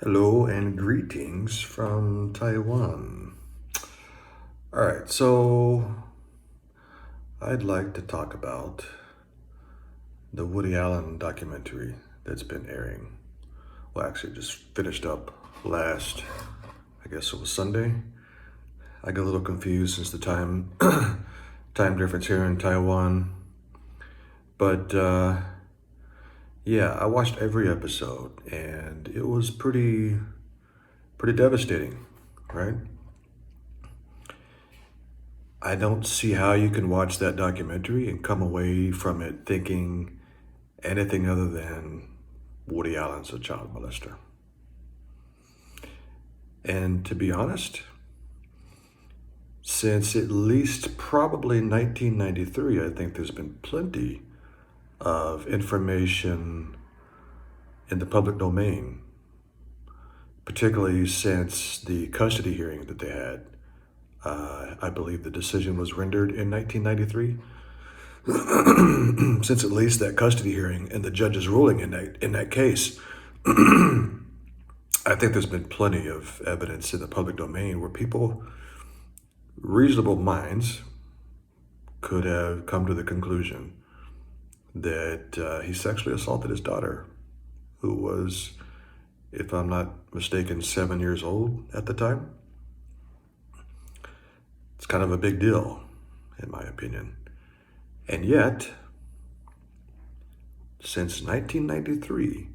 Hello and greetings from Taiwan. All right, so I'd like to talk about the Woody Allen documentary that's been airing. Well, actually, just finished up last, I guess it was Sunday. I got a little confused since the time difference here in Taiwan, but yeah, I watched every episode, and it was pretty devastating, right? I don't see how you can watch that documentary and come away from it thinking anything other than Woody Allen's a child molester. And to be honest, since at least probably 1993, I think there's been plenty of information in the public domain, particularly since the custody hearing that they had. I believe the decision was rendered in 1993. Since at least that custody hearing and the judge's ruling in that case, I think there's been plenty of evidence in the public domain where people, reasonable minds, could have come to the conclusion that he sexually assaulted his daughter, who was, if I'm not mistaken, 7 years old at the time. It's kind of a big deal, in my opinion. And yet, since 1993,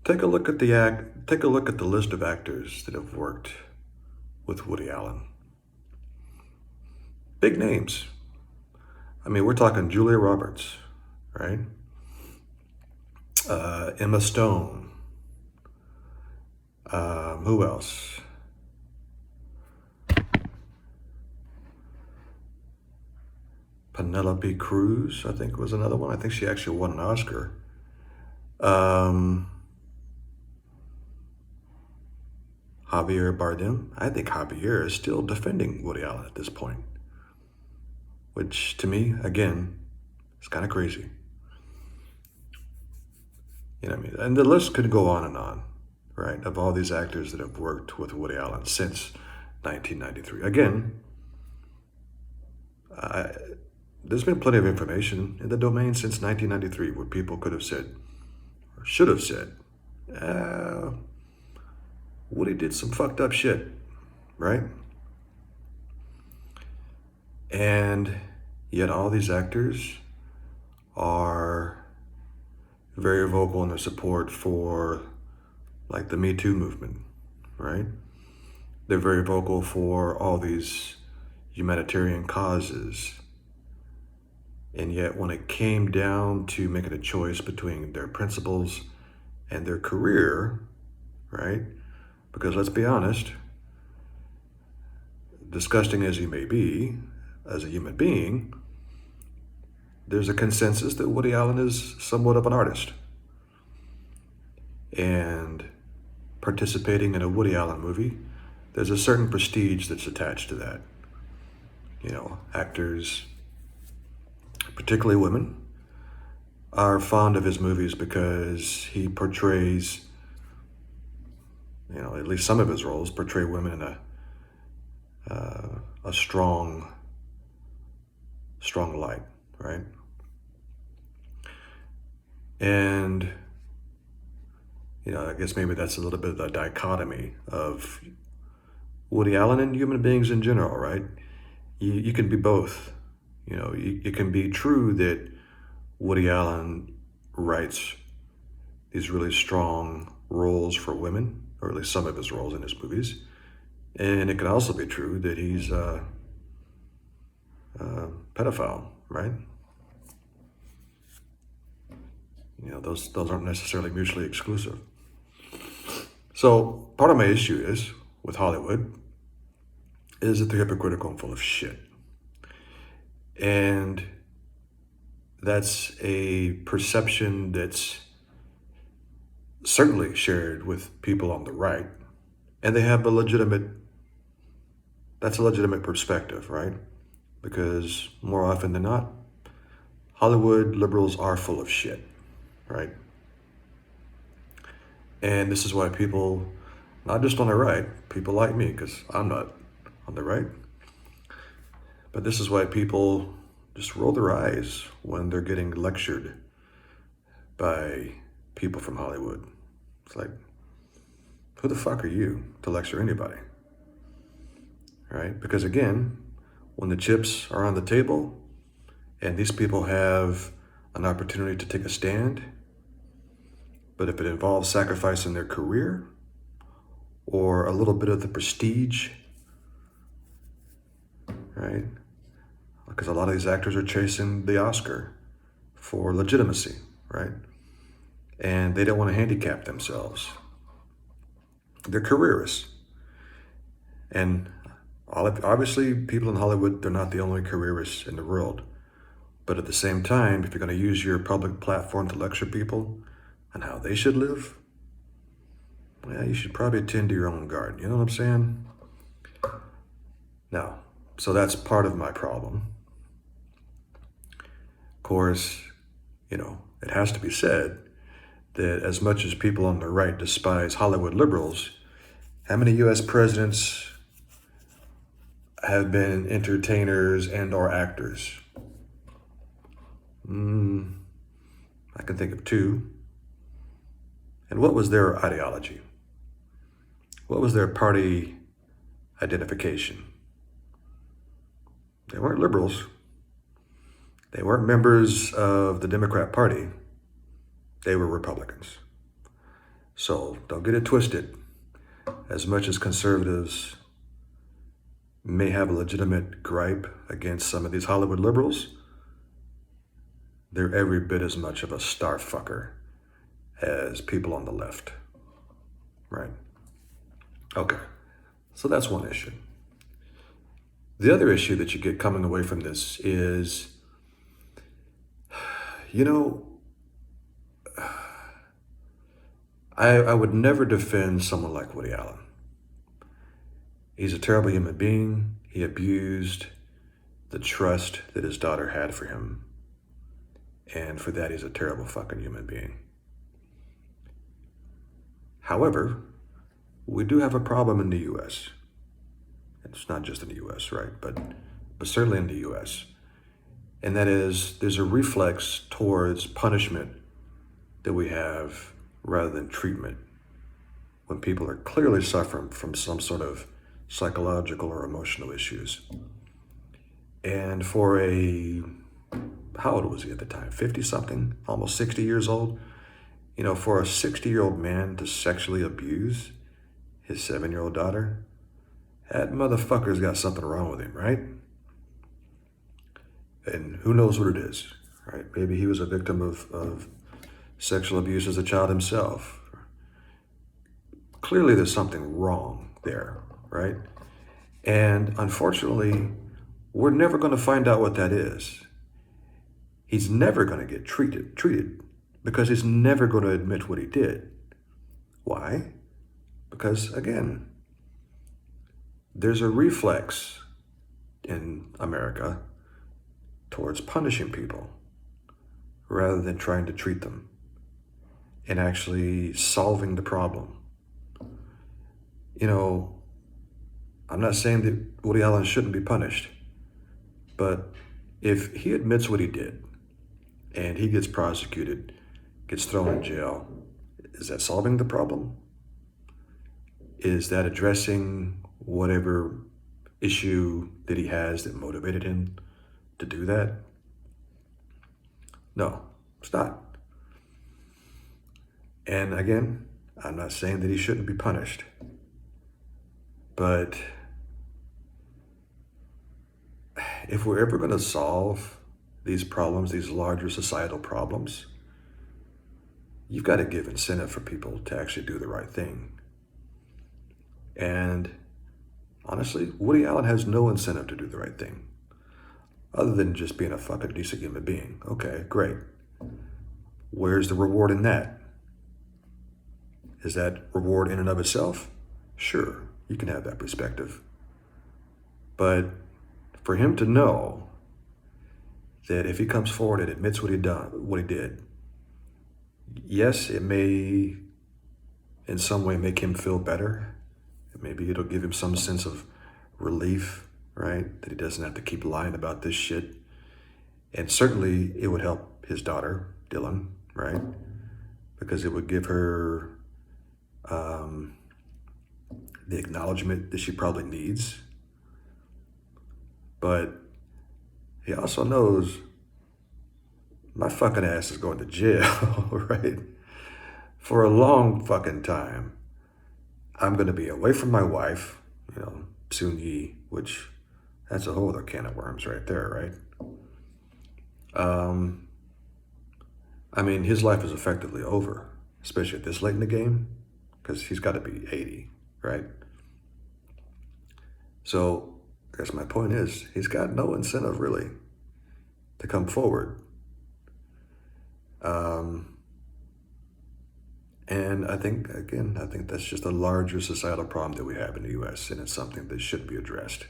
take a look at the list of actors that have worked with Woody Allen. Big names. I mean, we're talking Julia Roberts, right? Emma Stone. Who else? Penelope Cruz, I think, was another one. I think she actually won an Oscar. Um, Javier Bardem. I think Javier is still defending Woody Allen at this point, which to me, again, is kind of crazy. You know what I mean? And the list could go on, right? Of all these actors that have worked with Woody Allen since 1993. Again, there's been plenty of information in the domain since 1993 where people could have said, or should have said, uh, Woody did some fucked up shit, right? And yet all these actors are very vocal in their support for, like, the Me Too movement, right? They're very vocal for all these humanitarian causes. And yet when it came down to making a choice between their principles and their career, right? Because let's be honest, disgusting as he may be as a human being, there's a consensus that Woody Allen is somewhat of an artist. And participating in a Woody Allen movie, there's a certain prestige that's attached to that. You know, actors, particularly women, are fond of his movies because he portrays, at least some of his roles portray women in a strong light, right? And, I guess maybe that's a little bit of the dichotomy of Woody Allen and human beings in general, right? You can be both. It can be true that Woody Allen writes these really strong roles for women, or at least some of his roles in his movies. And it can also be true that he's a pedophile, right? Those aren't necessarily mutually exclusive. So part of my issue is with Hollywood is that they're hypocritical and full of shit. And that's a perception that's certainly shared with people on the right. And that's a legitimate perspective, right? Because more often than not, Hollywood liberals are full of shit, right? And this is why people, not just on the right, people like me, because I'm not on the right, but this is why people just roll their eyes when they're getting lectured by people from Hollywood. It's like, who the fuck are you to lecture anybody? Right? Because again, when the chips are on the table and these people have an opportunity to take a stand, but if it involves sacrificing their career or a little bit of the prestige, right? Because a lot of these actors are chasing the Oscar for legitimacy, right? And they don't want to handicap themselves. They're careerists. And obviously, people in Hollywood, they're not the only careerists in the world. But at the same time, if you're going to use your public platform to lecture people on how they should live, well, you should probably tend to your own garden. You know what I'm saying? Now, so that's part of my problem. Of course, it has to be said that as much as people on the right despise Hollywood liberals, how many U.S. presidents have been entertainers and or actors? I can think of 2. And what was their ideology? What was their party identification? They weren't liberals. They weren't members of the Democrat Party. They were Republicans. So don't get it twisted. As much as conservatives may have a legitimate gripe against some of these Hollywood liberals, they're every bit as much of a star fucker as people on the left, right? Okay, so that's one issue. The other issue that you get coming away from this is, I would never defend someone like Woody Allen. He's a terrible human being. He abused the trust that his daughter had for him. And for that, he's a terrible fucking human being. However, we do have a problem in the U.S. It's not just in the U.S., right? But certainly in the U.S. And that is, there's a reflex towards punishment that we have rather than treatment when people are clearly suffering from some sort of psychological or emotional issues. And for how old was he at the time? 50-something, almost 60 years old. For a 60-year-old man to sexually abuse his 7-year-old daughter, that motherfucker's got something wrong with him, right? And who knows what it is, right? Maybe he was a victim of sexual abuse as a child himself. Clearly there's something wrong there, right? And unfortunately, we're never going to find out what that is. He's never going to get treated because he's never going to admit what he did. Why? Because, again, there's a reflex in America towards punishing people rather than trying to treat them and actually solving the problem. I'm not saying that Woody Allen shouldn't be punished, but if he admits what he did and he gets prosecuted, gets thrown in jail, is that solving the problem? Is that addressing whatever issue that he has that motivated him to do that? No, it's not. And again, I'm not saying that he shouldn't be punished, but if we're ever going to solve these problems, these larger societal problems, you've got to give incentive for people to actually do the right thing. And honestly, Woody Allen has no incentive to do the right thing other than just being a fucking decent human being. Okay, great. Where's the reward in that? Is that reward in and of itself? Sure, you can have that perspective. But for him to know that if he comes forward and admits what he did, yes, it may in some way make him feel better. Maybe it'll give him some sense of relief, right? That he doesn't have to keep lying about this shit. And certainly it would help his daughter, Dylan, right? Because it would give her the acknowledgement that she probably needs. But he also knows my fucking ass is going to jail, right? For a long fucking time. I'm going to be away from my wife, Soon Yi, which that's a whole other can of worms right there, right? I mean, his life is effectively over, especially at this late in the game, because he's got to be 80, right? So I guess my point is he's got no incentive really to come forward. And I think that's just a larger societal problem that we have in the U.S., and it's something that should be addressed,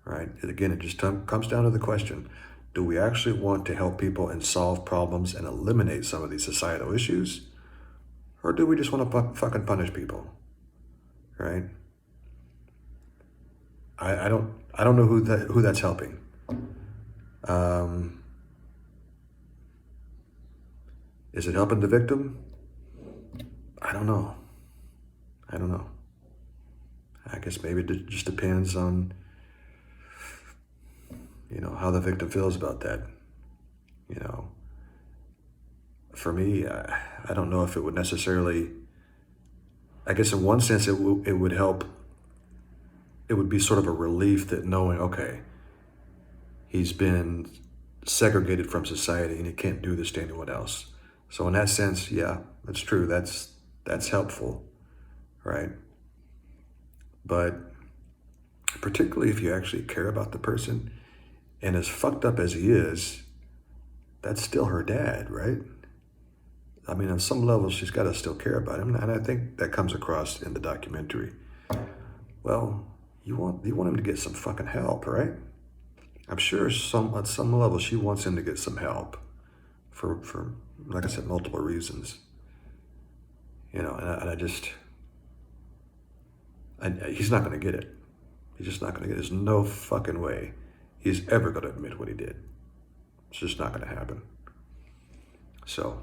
right? And again, it just comes down to the question, do we actually want to help people and solve problems and eliminate some of these societal issues? Or do we just want to fucking punish people, right? I don't know who that's helping. Is it helping the victim? I don't know. I guess maybe it just depends on, how the victim feels about that. For me, I don't know if it would necessarily, I guess in one sense it would help. It would be sort of a relief that knowing, okay, he's been segregated from society and he can't do this to anyone else. So in that sense, yeah, that's true. That's helpful, right? But particularly if you actually care about the person, and as fucked up as he is, that's still her dad, right? I mean, on some level, she's got to still care about him, and I think that comes across in the documentary. Well, you want him to get some fucking help, right? I'm sure at some level she wants him to get some help for like I said, multiple reasons. And he's not going to get it. He's just not going to get it. There's no fucking way he's ever going to admit what he did. It's just not going to happen. So